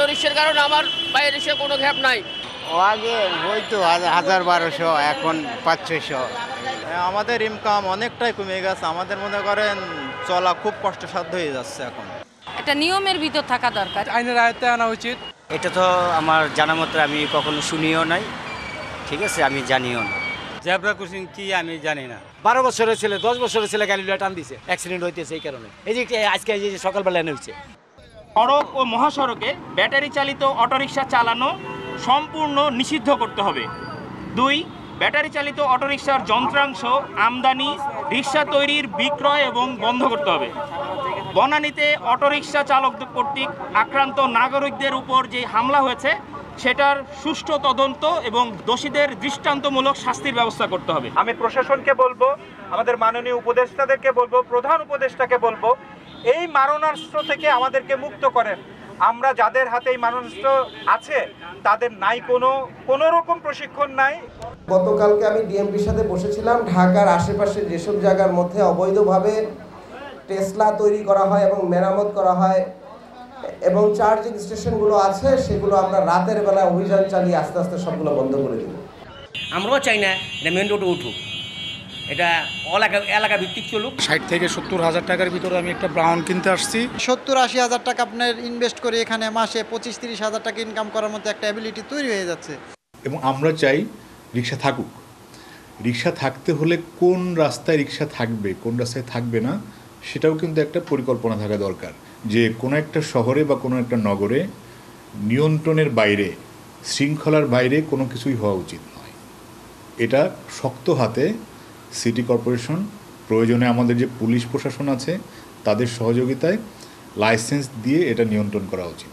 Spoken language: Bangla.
অটোরিকশার কারণে আমার বাইরে এসে কোনো ঘ্যাপ নাই। আগে হয়তো 1000-1200, এখন 500-600। আমাদের ইনকাম অনেকটাই কমে গেছে, আমাদের মনে করেন চলা খুব কষ্টসাধ্য হয়ে যাচ্ছে এখন। একটা নিয়মের ভিতর থাকা দরকার, আইনের আয়ত্তে আনা উচিত। এটা তো আমার জানা মতো আমি কখনো শুনিও নাই, ঠিক আছে, আমি জানিও না। জেব্রা ক্রসিং কি আমি জানি না। 12 বছরের ছেলে 10 বছরের ছেলে গাড়ি টান দিছে, অ্যাক্সিডেন্ট হইতেছে এই কারণে। এই যে আজকে এই যে সকালবেলা এনে হচ্ছে। সড়ক ও মহাসড়কে ব্যাটারি চালিত অটোরিকশা চালানো সম্পূর্ণ নিষিদ্ধ করতে হবে। 2, ব্যাটারি চালিত অটোরিকশার যন্ত্রাংশ আমদানি, রিক্সা তৈরির বিক্রয় এবং বন্ধ করতে হবে। বনানীতে অটোরিকশা চালক কর্তৃক আক্রান্ত নাগরিকদের উপর যে হামলা হয়েছে সেটার সুষ্ঠু তদন্ত এবং দোষীদের দৃষ্টান্তমূলক শাস্তির ব্যবস্থা করতে হবে। আমি প্রশাসনকে বলবো, আমাদের মাননীয় উপদেষ্টাদেরকে বলবো, প্রধান উপদেষ্টাকে বলবো, এই মারণাস্ত্র থেকে আমাদেরকে মুক্ত করেন। আমরা যাদের হাতে এই মারণাস্ত্র আছে তাদের নাই কোনো রকম প্রশিক্ষণ নাই। গতকালকে আমি ডিএমপির সাথে বসেছিলাম, ঢাকার আশেপাশে যেসব জায়গার মধ্যে অবৈধভাবে টেসলা তৈরি করা হয় এবং মেরামত করা হয় এবং চার্জিং স্টেশনগুলো আছে, সেগুলো আমরা রাতের বেলা অভিযান চালিয়ে আস্তে আস্তে সবগুলো বন্ধ করে দেব। আমরাও চাই না এটা মেন রোডে উঠুক, এটা এলাকা ভিত্তিক চলুক। 60 থেকে 70 হাজার টাকার ভিতরে আমি একটা ব্রাউন কিনতে আসছি। 70-80 হাজার টাকা আপনার ইনভেস্ট করে এখানে মাসে 25-30 হাজার টাকা ইনকাম করার মতো একটা অ্যাবিলিটি তৈরি হয়ে যাচ্ছে। এবং আমরা চাই রিক্সা থাকুক। রিক্সা থাকতে হলে কোন রাস্তায় রিক্সা থাকবে, কোন রাস্তায় থাকবে না, সেটাও কিন্তু একটা পরিকল্পনা থাকা দরকার। যে কোনো একটা শহরে বা কোনো একটা নগরে নিয়ন্ত্রণের বাইরে, শৃঙ্খলার বাইরে কোনো কিছুই হওয়া উচিত নয়। এটা শক্ত হাতে সিটি কর্পোরেশন, প্রয়োজনে আমাদের যে পুলিশ প্রশাসন আছে তাদের সহযোগিতায় লাইসেন্স দিয়ে এটা নিয়ন্ত্রণ করা উচিত।